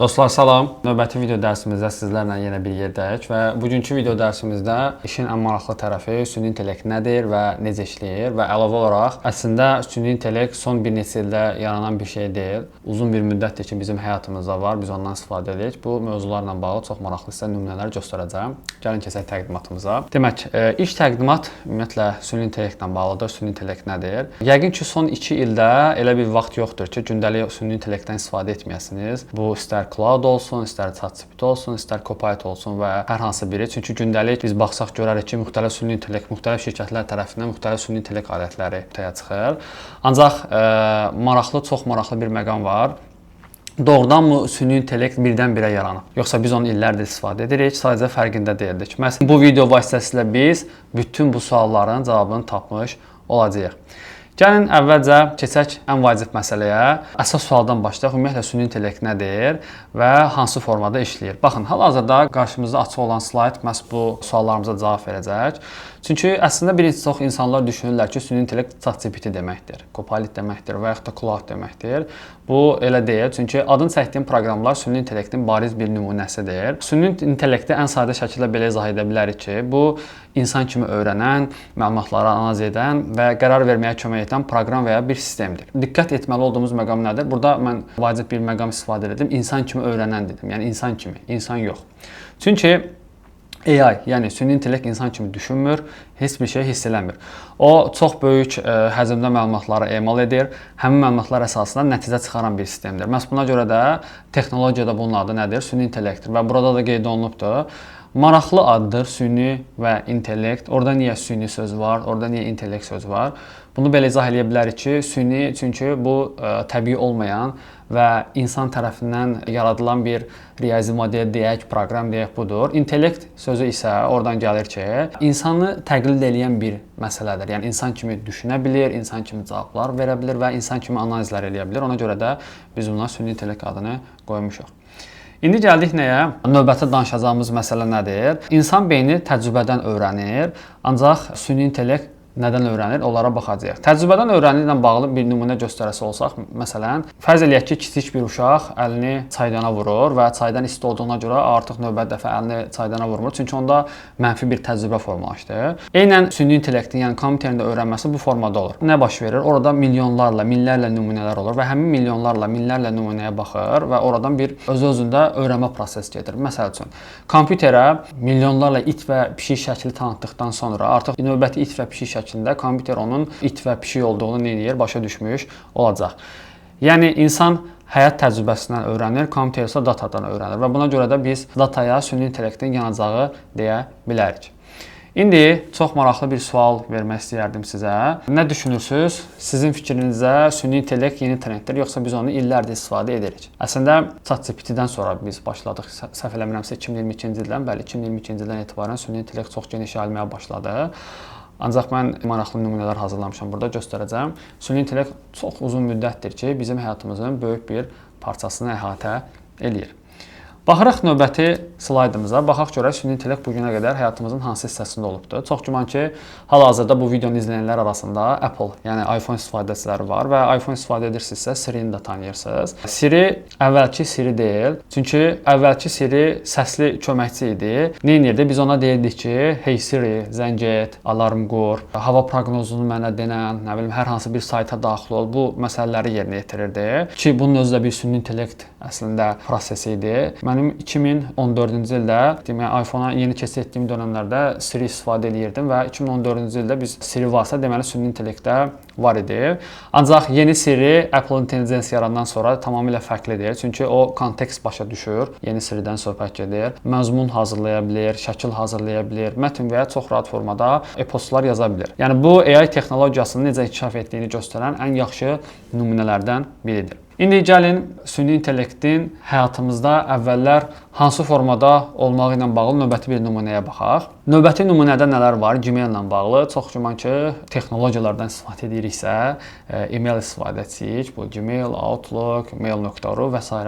Dostlar salam. Növbəti video dərsimizdə sizlərlə yenə bir yerdəyik və bugünkü video dərsimizdə işin ən maraqlı tərəfi süni intellekt nədir və necə işləyir və əlavə olaraq əslində süni intellekt son bir neçə ildə yaranan bir şey deyil. Uzun bir müddətdir ki, bizim həyatımızda var, biz ondan istifadə edirik. Bu mövzularla bağlı çox maraqlı sizə nümunələr göstərəcəm. Gəlin keçək təqdimatımıza. Demək, ilk təqdimat ümumiyyətlə süni intellektlə bağlıdır. Süni intellekt nədir? Yəqin ki, son 2 ildə elə bir vaxt yoxdur ki, gündəlik süni intellektdən istifadə etməyəsiniz. Bu istər Cloud olsun, istər ChatGPT olsun, istər Copilot olsun və hər hansı biri. Çünki gündəlik biz baxsaq görərik ki, müxtəlif süni intellekt, müxtəlif şirkətlər tərəfindən müxtəlif süni intellekt alətləri ortaya çıxır. Ancaq çox maraqlı bir məqam var. Doğrudanmı süni intellekt birdən-birə yaranıb? Yoxsa biz onu illərdir istifadə edirik, sadəcə fərqində deyildik. Məhz bu video vasitəsilə biz bütün bu sualların cavabını tapmış olacağıq. Gəlin əvvəlcə keçək ən vacib məsələyə. Əsas sualdan başlayaq. Ümumiyyətlə süni intellekt nədir və hansı formada işləyir? Baxın, hal-hazırda qarşımızda açıq olan slayd məhz bu suallarımıza cavab verəcək. Çünki əslində bir çox insanlar düşünürlər ki, süni intellekt ChatGPT deməkdir, Copilot deməkdir və yaxud da Claude deməkdir. Bu elə deyil, çünki adını çəkdiyim proqramlar süni intellektin bariz bir nümunəsidir. Süni intellekti ən sadə şəkildə belə izah edə bilərik ki, bu insan kimi öyrənən, məlumatları analiz edən və qərar verməyə kömək edən proqram və ya bir sistemdir. Diqqət etməli olduğumuz məqam nədir? Burada mən vacib bir məqam istifadə edim. İnsan kimi öyrənən dedim. Yəni insan kimi, insan yox. Çünki AI, yəni süni intellekt insan kimi düşünmür, heç bir şey hiss eləmir. O çox böyük həcmdə məlumatları emal edir, həmin məlumatlar əsasında nəticə çıxaran bir sistemdir. Məhz buna görə də texnologiyada bunun adı nədir? Süni intellektdir və burada da qeyd olunubdur. Maraqlı addır süni və intellekt. Orada niyə süni söz var, orada niyə intellekt söz var? Bunu belə izah edə bilərik ki, süni çünki bu təbii olmayan və insan tərəfindən yaradılan bir riyazi model deyək, proqram deyək budur. İntellekt sözü isə oradan gəlir ki, insanı təqlid edən bir məsələdir. Yəni insan kimi düşünə bilir, insan kimi cavablar verə bilir və insan kimi analizlər edə bilir. Ona görə də biz buna süni intellekt adını qoymuşuq. İndi gəldik nəyə? Növbəti danışacağımız məsələ nədir? İnsan beyni təcrübədən öyrənir, ancaq süni intellekt nədən öyrənir? Onlara baxacağıq. Təcrübədən öyrənilməklə bağlı bir nümunə göstərəsi olsaq, məsələn, fərz eləyək ki, kiçik bir uşaq əlini çaydana vurur və çaydan isti olduğuna görə artıq növbəti dəfə əlini çaydana vurmur, çünki onda mənfi bir təcrübə formalaşdı. Eynən süni intellektin, yəni kompüterin də öyrənməsi bu formada olur. Nə baş verir? Orada milyonlarla, minlərlə nümunələr olur və həmin milyonlarla, minlərlə nümunəyə baxır və oradan bir özü-özündə öyrənmə prosesi gedir. Məsəl üçün, kompüterə milyonlarla it və pişik şəkli tanıtdıqdan sonra artıq növbəti it və pişik şəklində kompüter onun it və pişik olduğunu neyir, başa düşmüş olacaq. Yəni insan həyat təcrübəsindən öyrənir, kompüter isə datadan öyrənir və buna görə də biz dataya süni intellektin yanacağı deyə bilərik. İndi çox maraqlı bir sual vermək istəyərdim sizə. Nə düşünürsünüz? Sizin fikrinizcə süni intellekt yeni trenddir, yoxsa biz onu illərdir istifadə edirik? Əslində ChatGPT-dən sonra biz başladıq. Səhv eləmirəmsə 2022-ci ildən, bəli 2022-ci ildən etibarən süni intellekt çox geniş yayılmaya başladı. Ancaq mən maraqlı nümunələr hazırlamışam, burada göstərəcəm. Süni intellekt çox uzun müddətdir ki, bizim həyatımızın böyük bir parçasını əhatə eləyir. Baxırıq növbəti slaydımıza. Baxaq görək süni intellekt bu günə qədər həyatımızın hansı hissəsində olubdur. Çox güman ki, hal-hazırda bu videonu izləyənlər arasında Apple, yəni iPhone istifadəçiləri var və iPhone istifadə edirsinizsə Siri-ni də tanıyırsınız. Siri əvvəlki Siri deyil. Çünki əvvəlki Siri səsli köməkçi idi. Nə edirdi? Biz ona deyirdik ki, hey Siri, zəng et, alarm qur, hava proqnozunu mənə denən, nə bilim, hər hansı bir sayta daxil ol. Bu məsələləri yerinə yetirirdi. Ki, bunun özü də bir süni intellekt əslində prosesi idi. Mənim 2014-cü ildə, deməli iPhone-a yeni keçid etdiyim dövrlərdə Siri istifadə edirdim və 2014-cü ildə biz Siri varsa, deməli süni intellektdə var idi. Ancaq yeni Siri Apple Intelligence yarandan sonra tamamilə fərqlidir. Çünki o kontekst başa düşür. Yeni Siri-dən söhbət gedir. Məzmun hazırlaya bilir, şəkil hazırlaya bilir, mətn və ya çox rahat formada e-postlar yaza bilir. Yəni bu AI texnologiyasının necə inkişaf etdiyini göstərən ən yaxşı nümunələrdən biridir. İndi gəlin süni intellektin həyatımızda əvvəllər hansı formada olmağı ilə bağlı növbəti bir nümunəyə baxaq. Növbəti nümunədə nələr var? Gmail ilə bağlı. Çox güman ki, texnologiyalardan istifadə ediriksə, e-mail istifadə edirik. Bu Gmail, Outlook, mail.ru və s.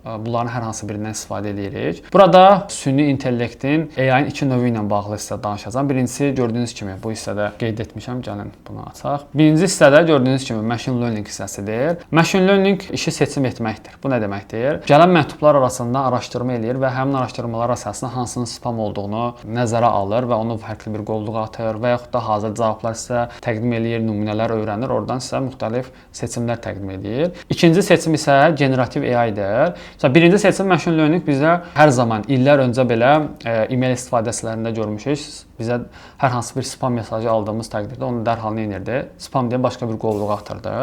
bunların hər hansı birindən istifadə edirik. Burada süni intellektin AI-ın iki növü ilə bağlı sizə danışacağam. Birincisi gördüyünüz kimi bu hissədə qeyd etmişəm. Gəlin bunu açaq. Birinci hissədə gördüyünüz kimi machine learning hissəsidir. Machine learning işi seçim etməkdir. Bu nə deməkdir? Gələn məktublar arasında araşdırma eləyir və həmin araşdırmalar əsasında hansının spam olduğunu nəzərə alır və onu fərqli bir qovluğa atır və yaxud da hazır cavablar sizə təqdim eləyir, nümunələr öyrənir. Oradan sizə müxtəlif seçimlər təqdim edir. İkinci seçim isə generativ AI-dir. Birinci seçim machine learning bizə hər zaman illər öncə belə e-mail istifadəçilərində görmüşük. Bizə hər hansı bir spam mesajı aldığımız təqdirdə onu dərhal nə edirdi? Spam deyə başqa bir qovluğa atırdı.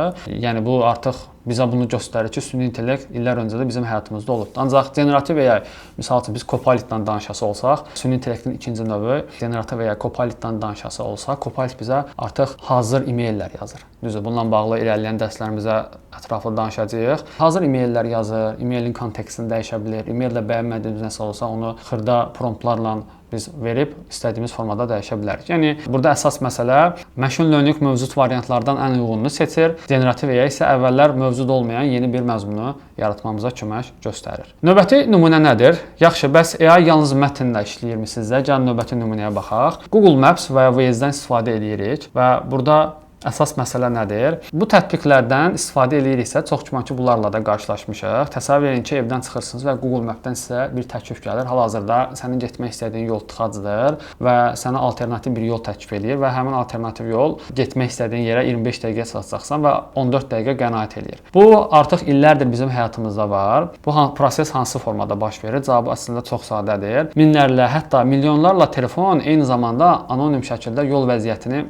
Yəni bu artıq bizə bunu göstərir ki, süni intellekt illər öncə də bizim həyatımızda olubdu. Ancaq generativ AI, misal üçün biz Copilot-dan danışası olsaq, süni intellektin ikinci növü generativ AI Copilot-dan danışası olsaq, Copilot bizə artıq hazır e-maillər yazır. Düzdür, bununla bağlı irəliləyən dərslərimizə ətraflı danışacağıq. Hazır e-maillər yazır, e-mailin kontekstini dəyişə bilər. E-maildə bəyənmədiyimiz nəsə olsa onu xırda promptlarla biz verib istədiyimiz formada dəyişə bilərik. Yəni burada əsas məsələ machine learning mövcud variantlardan ən uyğununu seçir. Generativ AI isə əvvəllər mövcud olmayan yeni bir məzmunu yaratmamıza kömək göstərir. Növbəti nümunə nədir? Yaxşı, bəs AI yalnız mətnlə işləyirmi sizdə? Gəlin növbəti nümunəyə baxaq. Google Maps və Waze-dən istifadə edirik və burada əsas məsələ nədir? Bu tətbiqlərdən istifadə ediriksə, çox güman ki, bunlarla da qarşılaşmışıq. Təsəvvür edin ki, evdən çıxırsınız və Google Map-dən sizə bir təklif gəlir. Hal-hazırda sənin getmək istədiyin yol tıxacdır və sənə alternativ bir yol təklif edir və həmin alternativ yol getmək istədiyin yerə 25 dəqiqə çatacaqsan və 14 dəqiqə qənaət edir. Bu artıq illərdir bizim həyatımızda var. Bu proses hansı formada baş verir? Cavabı əslində çox sadədir. Minlərlə, hətta milyonlarla telefon eyni zamanda anonim şəkildə yol vəziyyətini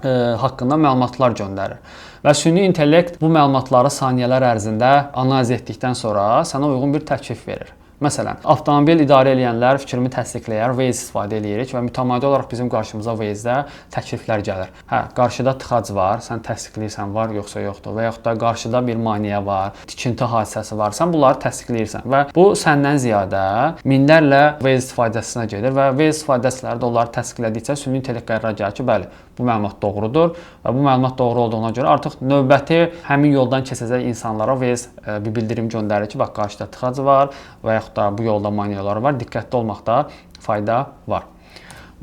haqqında məlumatlar göndərir. Və süni intellekt bu məlumatları saniyələr ərzində analiz etdikdən sonra sənə uyğun bir təklif verir. Məsələn, avtomobil idarə edənlər fikrimi təsdiqləyər, Waze istifadə edirik və mütəmadi olaraq bizim qarşımıza Waze-də təkliflər gəlir. Qarşıda tıxac var, sən təsdiqləyirsən var yoxsa yoxdur və yaxud da qarşıda bir maneə var, tikinti hadisəsi var, sən bunları təsdiqləyirsən və bu səndən ziyadə minlərlə Waze istifadəçisinə gedir və Waze istifadəçiləri də onları təsdiqlədikcə süni intellekt qərara gəlir ki, bəli, bu məlumat doğrudur və bu məlumat doğru olduğuna görə artıq növbəti həmin yoldan keçəcək insanlara Waze bir bildirim göndərir ki, bax qarşıda tıxac var və yaxud da bu yolda maneələr var. Diqqətli olmaqda fayda var.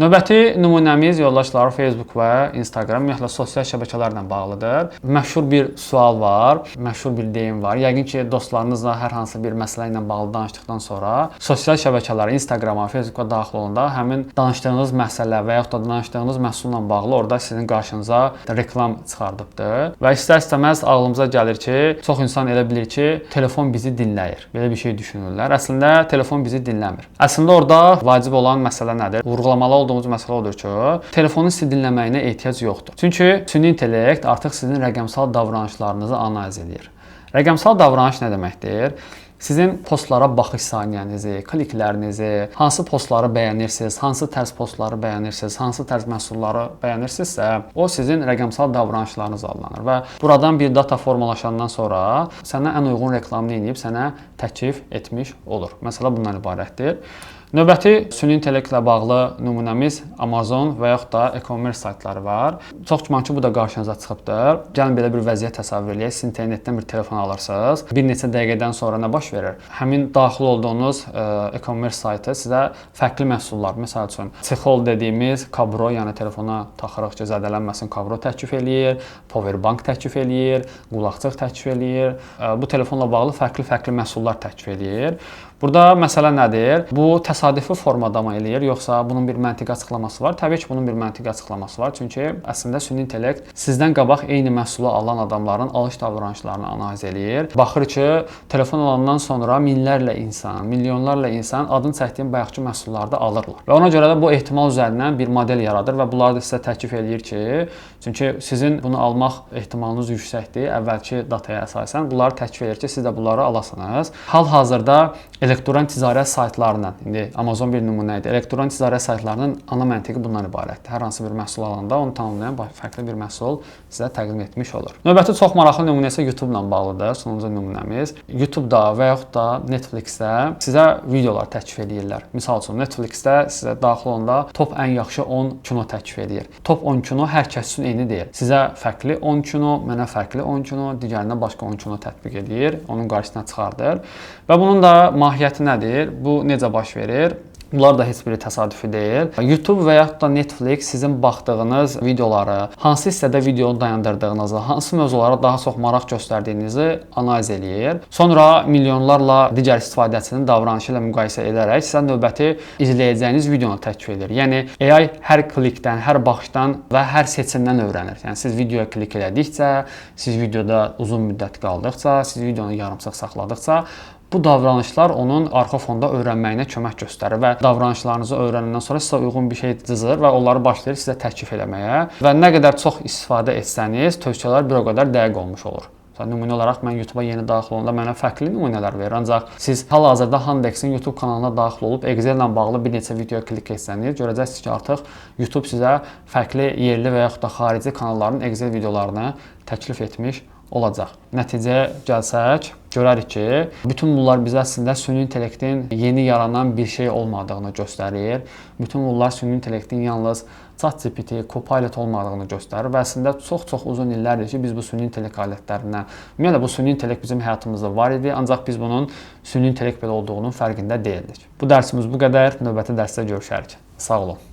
Növbəti nümunəmiz yoldaşlar Facebook və Instagram, ümumiyyətlə sosial şəbəkələrlə bağlıdır. Məşhur bir sual var, məşhur bir deyim var. Yəqin ki, dostlarınızla hər hansı bir məsələ ilə bağlı danışdıqdan sonra sosial şəbəkələrə, Instagrama, Facebooka daxil olanda həmin danışdığınız məsələ və yaxud da danışdığınız məhsulla bağlı orada sizin qarşınıza reklam çıxardıbdır. Və istər-istəməz ağlımıza gəlir ki, çox insan elə bilir ki, telefon bizi dinləyir. Belə bir şey düşünürlər. Əslində telefon bizi dinləmir. Əslində orada vacib olan məsələ nədir? Vurğulamalı olduğumuz məsələ odur ki, telefonun sizi dinləməyinə ehtiyac yoxdur. Çünki süni intellekt artıq sizin rəqəmsal davranışlarınızı analiz edir. Rəqəmsal davranış nə deməkdir? Sizin postlara baxış saniyənizi, kliklərinizi, hansı postları bəyənirsiniz, hansı tərz postları bəyənirsiniz, hansı tərz məhsulları bəyənirsinizsə, o sizin rəqəmsal davranışlarınız adlanır və buradan bir data formalaşandan sonra sənə ən uyğun reklamını edib sənə təklif etmiş olur. Məsələ bundan ibarətdir. Növbəti süni intellektlə bağlı nümunəmiz Amazon və yaxud da e-commerce saytları var. Çox güman ki, bu da qarşınıza çıxıbdır. Gəlin belə bir vəziyyət təsəvvür edək. Siz internetdən bir telefon alırsınız. Bir neçə dəqiqədən sonra nə baş verir? Həmin daxil olduğunuz e-commerce saytı sizə fərqli məhsullar, məsəl üçün çexol dediyimiz kabro, yəni telefona taxırıq ki, zədələnməsin kabro təklif eləyir, powerbank təklif eləyir, qulaqçıq təklif eləyir. Bu telefonla bağlı fərqli məhsullar təklif eləyir. Burada məsələ nədir? Bu təsadüfi formada mı eləyir, yoxsa bunun bir məntiqi açıqlaması var? Təbii ki, bunun bir məntiqi açıqlaması var. Çünki əslində süni intellekt sizdən qabaq eyni məhsulu alan adamların alış davranışlarını analiz eləyir. Baxır ki, telefon alandan sonra minlərlə insan, milyonlarla insan adını çəkdiyim bayaqki məhsullarda alırlar. Və ona görə də bu ehtimal üzərindən bir model yaradır və bunları da sizə təklif eləyir ki, çünki sizin bunu almaq ehtimalınız yüksəkdir. Əvvəlki dataya əsasən bunları təklif edir ki, siz də bunları alasınız. Hal-hazırda elektron ticarət saytlarından, indi Amazon bir nümunə idi. Elektron ticarət saytlarının ana məntiqi bundan ibarətdir. Hər hansı bir məhsul alanda onu tamamlayan fərqli bir məhsul sizə təqdim etmiş olur. Növbəti çox maraqlı nümunə isə YouTube ilə bağlıdır. Sonuncu nümunəmiz. YouTube-da və yaxud da Netflix-də sizə videolar təklif edirlər. Misal üçün Netflix-də sizə daxil olanda top ən yaxşı 10 kino təklif edir. Top 10 kino hər kəs üçün eyni deyil. Sizə fərqli 10 kino, mənə fərqli 10 kino, digərinə başqa 10 kino tətbiq edir. Onun qarşısına çıxardır. Və bunun da mahiyyəti nədir? Bu necə baş verir? Bunlar da heç biri təsadüfi deyil. YouTube və yaxud da Netflix sizin baxdığınız videoları, hansı hissədə videonu dayandırdığınızı, hansı mövzulara daha çox maraq göstərdiyinizi analiz eləyir. Sonra milyonlarla digər istifadəçinin davranışı ilə müqayisə edərək sizə növbəti izləyəcəyiniz videonu təklif edir. Yəni AI hər klikdən, hər baxışdan və hər seçimdən öyrənir. Yəni siz videoya klik elədikcə, siz videoda uzun müddət qaldıqca, siz videonu yarımçıq saxladıqca bu davranışlar onun arxa fonda öyrənməyinə kömək göstərir və davranışlarınızı öyrənəndən sonra sizə uyğun bir şey cızır və onları başlayır sizə təklif eləməyə və nə qədər çox istifadə etsəniz, tövsiyələr bir o qədər dəqiq olmuş olur. Nümunə olaraq mən YouTube-a yeni daxil olanda mənə fərqli nümunələr verir. Ancaq siz hal-hazırda Handexin YouTube kanalına daxil olub Excel ilə bağlı bir neçə videoya klik etsəniz, görəcəksiniz ki, artıq YouTube sizə fərqli yerli və yaxud da xarici kanalların Excel videolarını təklif etmiş olacaq. Nəticəyə gəlsək, görərik ki, bütün bunlar bizə əslində süni intellektin yeni yaranan bir şey olmadığını göstərir. Bütün bunlar süni intellektin yalnız ChatGPT, Copilot olmadığını göstərir və əslində çox uzun illərdir ki, biz bu süni intellekt alətlərindən, ümumiyyətlə bu süni intellekt bizim həyatımızda var idi, ancaq biz bunun süni intellekt belə olduğunun fərqində deyildik. Bu dərsimiz bu qədər. Növbəti dərsdə görüşərik. Sağ olun.